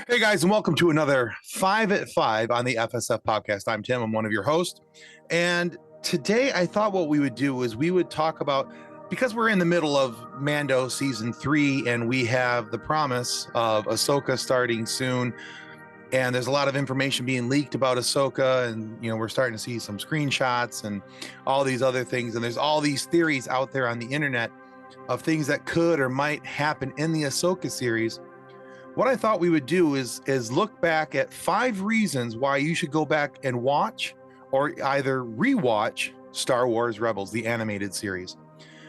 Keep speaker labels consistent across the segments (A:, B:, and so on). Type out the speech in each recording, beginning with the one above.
A: Hey guys, and welcome to another 5 at 5 on the FSF Podcast. I'm Tim, I'm one of your hosts. And today I thought what we would do is we would talk about, because we're in the middle of Mando season 3 and we have the promise of Ahsoka starting soon. And there's a lot of information being leaked about Ahsoka, and we're starting to see some screenshots and all these other things. And there's all these theories out there on the internet of things that could or might happen in the Ahsoka series. What I thought we would do is look back at 5 reasons why you should go back and watch or either rewatch Star Wars Rebels, the animated series.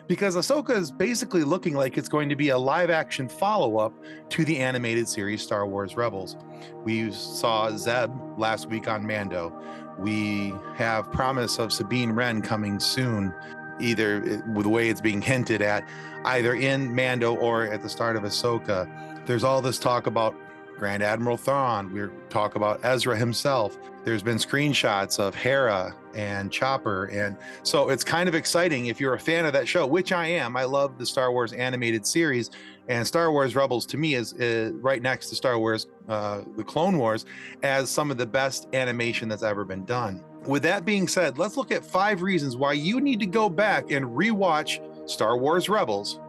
A: Because Ahsoka is basically looking like it's going to be a live action follow-up to the animated series Star Wars Rebels. We saw Zeb last week on Mando. We have promise of Sabine Wren coming soon, either with the way it's being hinted at, either in Mando or at the start of Ahsoka. There's all this talk about Grand Admiral Thrawn. We're talk about Ezra himself. There's been screenshots of Hera and Chopper. And so it's kind of exciting if you're a fan of that show, which I am. I love the Star Wars animated series, and Star Wars Rebels to me is right next to Star Wars, the Clone Wars, as some of the best animation that's ever been done. With that being said, let's look at 5 reasons why you need to go back and rewatch Star Wars Rebels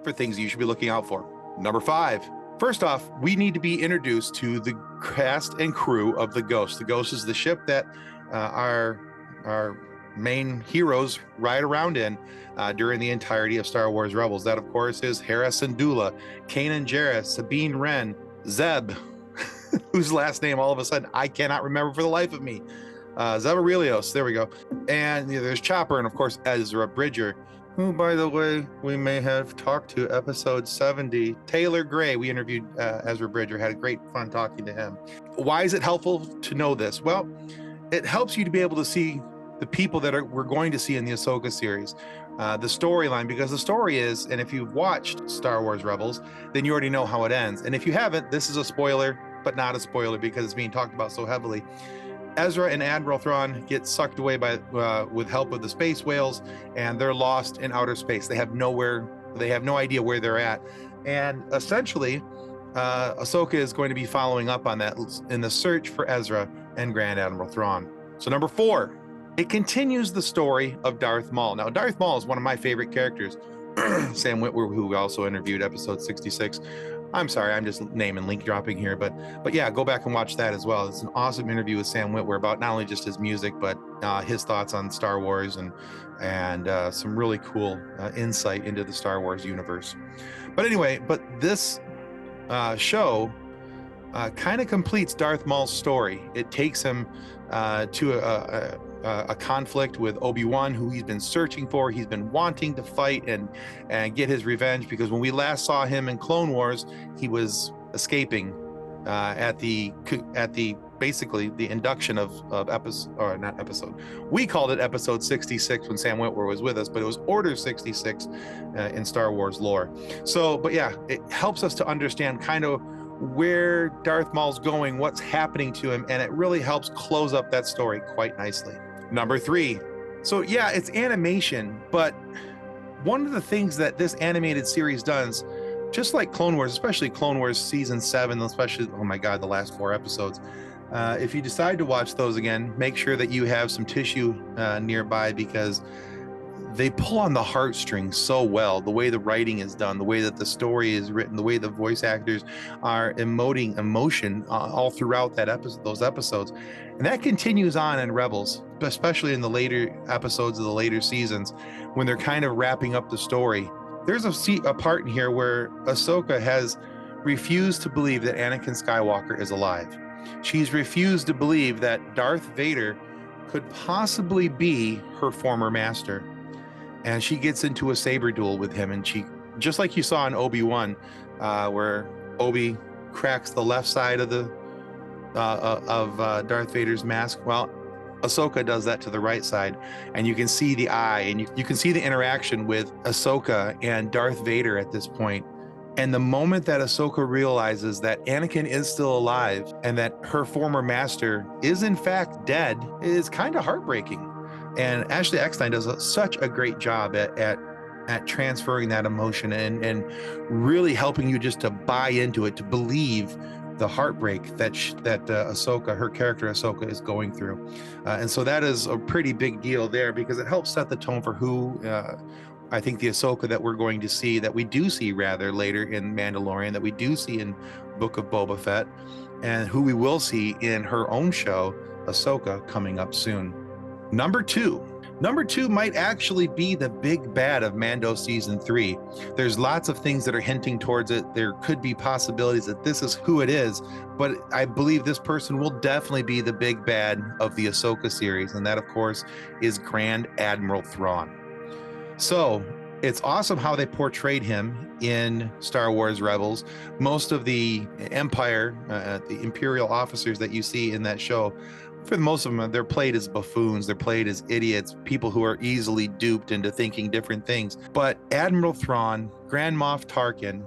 A: for things you should be looking out for. Number 5. First off, we need to be introduced to the cast and crew of the Ghost. The Ghost is the ship that our main heroes ride around in during the entirety of Star Wars Rebels. That, of course, is Hera Syndulla, Kanan Jarrus, Sabine Wren, Zeb, whose last name all of a sudden I cannot remember for the life of me. Zeb Aurelios, there we go. And there's Chopper, and of course Ezra Bridger, who, by the way, we may have talked to episode 70. Taylor Gray, we interviewed Ezra Bridger, had a great fun talking to him. Why is it helpful to know this? Well, it helps you to be able to see the people that we're going to see in the Ahsoka series, the storyline, because the story is, and if you've watched Star Wars Rebels, then you already know how it ends. And if you haven't, this is a spoiler, but not a spoiler because it's being talked about so heavily. Ezra and Admiral Thrawn get sucked away by with help of the space whales, and they're lost in outer space. They have no idea where they're at. And essentially, Ahsoka is going to be following up on that in the search for Ezra and Grand Admiral Thrawn. So number 4, it continues the story of Darth Maul. Now, Darth Maul is one of my favorite characters. Sam Witwer, who we also interviewed episode 66. I'm sorry, I'm just name and link dropping here, but yeah, go back and watch that as well. It's an awesome interview with Sam Witwer about not only just his music, but his thoughts on Star Wars and some really cool insight into the Star Wars universe. But anyway, this show kind of completes Darth Maul's story. It takes him to a conflict with Obi-Wan, who he's been searching for. He's been wanting to fight and get his revenge, because when we last saw him in Clone Wars, he was escaping at the basically the induction of episode, or not episode. We called it episode 66 when Sam Witwer was with us, but it was Order 66 in Star Wars lore. So, but yeah, it helps us to understand kind of where Darth Maul's going, what's happening to him, and it really helps close up that story quite nicely. Number 3. So yeah, it's animation, but one of the things that this animated series does, just like Clone Wars, especially Clone Wars season 7, especially, oh my God, the last 4 episodes. If you decide to watch those again, make sure that you have some tissue nearby, because they pull on the heartstrings so well. The way the writing is done, the way that the story is written, the way the voice actors are emoting emotion all throughout those episodes. And that continues on in Rebels, especially in the later episodes of the later seasons, when they're kind of wrapping up the story. There's a part in here where Ahsoka has refused to believe that Anakin Skywalker is alive. She's refused to believe that Darth Vader could possibly be her former master. And she gets into a saber duel with him, and she, just like you saw in Obi-Wan, where Obi cracks the left side of Darth Vader's mask. Well, Ahsoka does that to the right side, and you can see the eye, and you can see the interaction with Ahsoka and Darth Vader at this point. And the moment that Ahsoka realizes that Anakin is still alive and that her former master is in fact dead, is kind of heartbreaking. And Ashley Eckstein does such a great job at transferring that emotion and really helping you just to buy into it, to believe the heartbreak that Ahsoka, her character Ahsoka, is going through. And so that is a pretty big deal there, because it helps set the tone for who I think the Ahsoka that we're going to see, that we do see rather later in Mandalorian, that we do see in Book of Boba Fett, and who we will see in her own show, Ahsoka, coming up soon. Number two might actually be the big bad of Mando season 3. There's lots of things that are hinting towards it. There could be possibilities that this is who it is, but I believe this person will definitely be the big bad of the Ahsoka series, and that, of course, is Grand Admiral Thrawn. So it's awesome how they portrayed him in Star Wars Rebels. Most of the Empire, the Imperial officers that you see in that show, for most of them, they're played as buffoons. They're played as idiots, people who are easily duped into thinking different things. But Admiral Thrawn, Grand Moff Tarkin,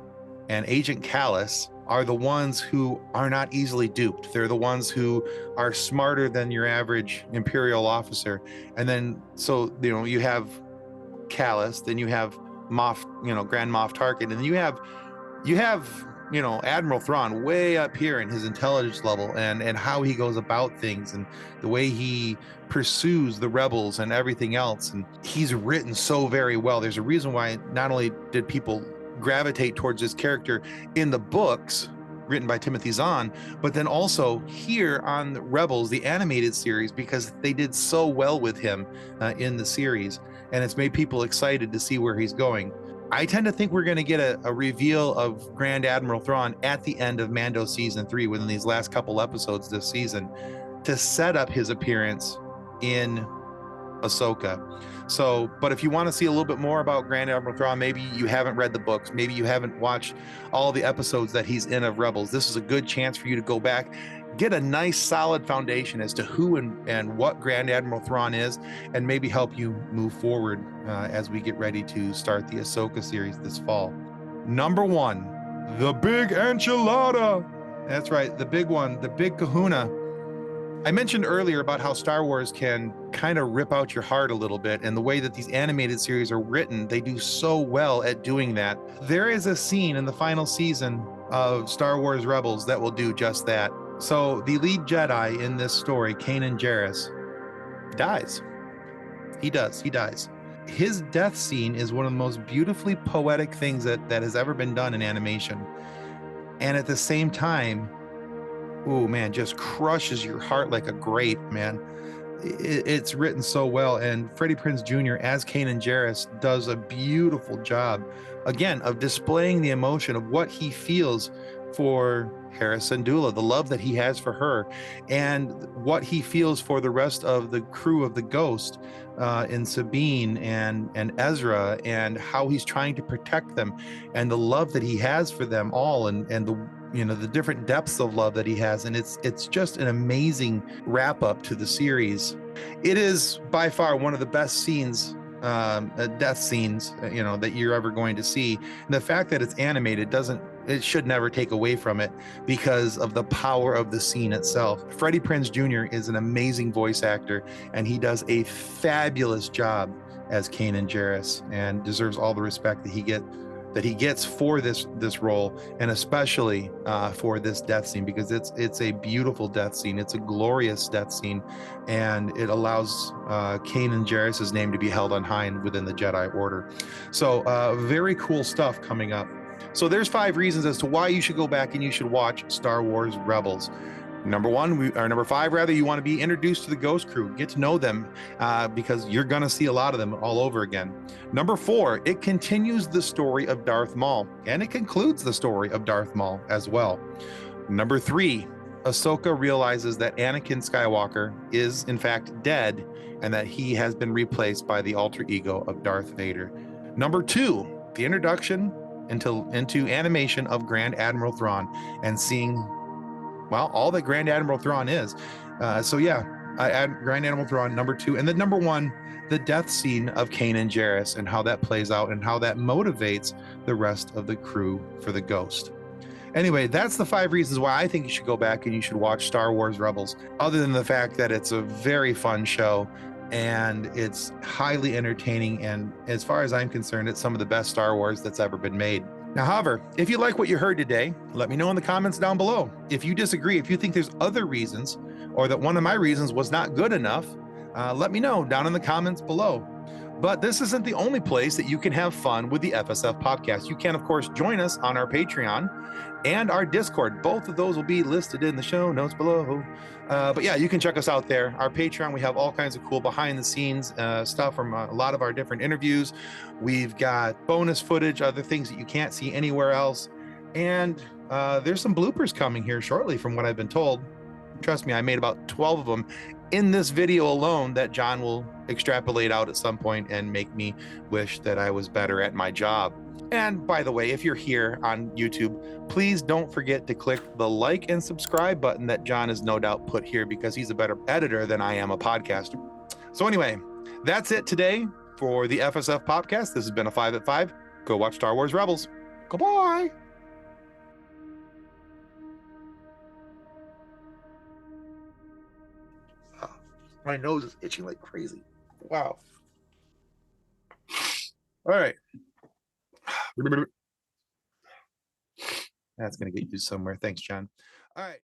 A: and Agent Kallus are the ones who are not easily duped. They're the ones who are smarter than your average Imperial officer. And then, so, you have Kallus, then you have Grand Moff Tarkin, and then you have Admiral Thrawn way up here in his intelligence level and how he goes about things and the way he pursues the rebels and everything else. And he's written so very well. There's a reason why not only did people gravitate towards this character in the books written by Timothy Zahn, but then also here on Rebels, the animated series, because they did so well with him in the series, and it's made people excited to see where he's going. I tend to think we're going to get a reveal of Grand Admiral Thrawn at the end of Mando season 3 within these last couple episodes this season to set up his appearance in Ahsoka. So, but if you want to see a little bit more about Grand Admiral Thrawn, maybe you haven't read the books, maybe you haven't watched all the episodes that he's in of Rebels, this is a good chance for you to go back, get a nice solid foundation as to who and what Grand Admiral Thrawn is, and maybe help you move forward as we get ready to start the Ahsoka series this fall. Number 1, the big enchilada. That's right, the big one, the Big Kahuna. I mentioned earlier about how Star Wars can kind of rip out your heart a little bit, and the way that these animated series are written, they do so well at doing that. There is a scene in the final season of Star Wars Rebels that will do just that. So the lead Jedi in this story, Kanan Jarrus, dies. He dies. His death scene is one of the most beautifully poetic things that has ever been done in animation. And at the same time, oh man, just crushes your heart like a grape, man. It's written so well, and Freddie Prinze Jr. as Kanan Jarrus does a beautiful job, again, of displaying the emotion of what he feels for Hera Syndulla, the love that he has for her, and what he feels for the rest of the crew of the Ghost, in Sabine and Ezra, and how he's trying to protect them, and the love that he has for them all, and the different depths of love that he has. And it's just an amazing wrap up to the series. It is by far one of the best scenes, death scenes, that you're ever going to see. And the fact that it's animated it should never take away from it because of the power of the scene itself. Freddie Prinze Jr. is an amazing voice actor, and he does a fabulous job as Kanan Jarrus, and deserves all the respect that he gets for this role, and especially for this death scene, because it's a beautiful death scene. It's a glorious death scene, and it allows Kanan Jarrus's name to be held on high within the Jedi Order. So very cool stuff coming up. So there's 5 reasons as to why you should go back and you should watch Star Wars Rebels. Number 5 rather, you want to be introduced to the Ghost crew, get to know them, because you're going to see a lot of them all over again. Number 4, it continues the story of Darth Maul, and it concludes the story of Darth Maul as well. Number 3, Ahsoka realizes that Anakin Skywalker is in fact dead, and that he has been replaced by the alter ego of Darth Vader. Number 2, the introduction into animation of Grand Admiral Thrawn, and seeing, well, all that Grand Admiral Thrawn is. So yeah, I add Grand Admiral Thrawn, number 2. And then number 1, the death scene of Kanan Jarrus, and how that plays out and how that motivates the rest of the crew for the Ghost. Anyway, that's the 5 reasons why I think you should go back and you should watch Star Wars Rebels, other than the fact that it's a very fun show and it's highly entertaining, and as far as I'm concerned, it's some of the best Star Wars that's ever been made. Now, however, if you like what you heard today, let me know in the comments down below. If you disagree, if you think there's other reasons, or that one of my reasons was not good enough, let me know down in the comments below. But this isn't the only place that you can have fun with the FSF podcast. You can, of course, join us on our Patreon and our Discord. Both of those will be listed in the show notes below. But yeah, you can check us out there. Our Patreon, we have all kinds of cool behind the scenes stuff from a lot of our different interviews. We've got bonus footage, other things that you can't see anywhere else. And there's some bloopers coming here shortly from what I've been told. Trust me, I made about 12 of them in this video alone that John will extrapolate out at some point and make me wish that I was better at my job. And by the way, if you're here on YouTube, please don't forget to click the like and subscribe button that John has no doubt put here because he's a better editor than I am a podcaster. So anyway, that's it today for the FSF PopCast. This has been a 5 at 5. Go watch Star Wars Rebels. Goodbye. My nose is itching like crazy. Wow. All right. That's going to get you somewhere. Thanks, John. All right.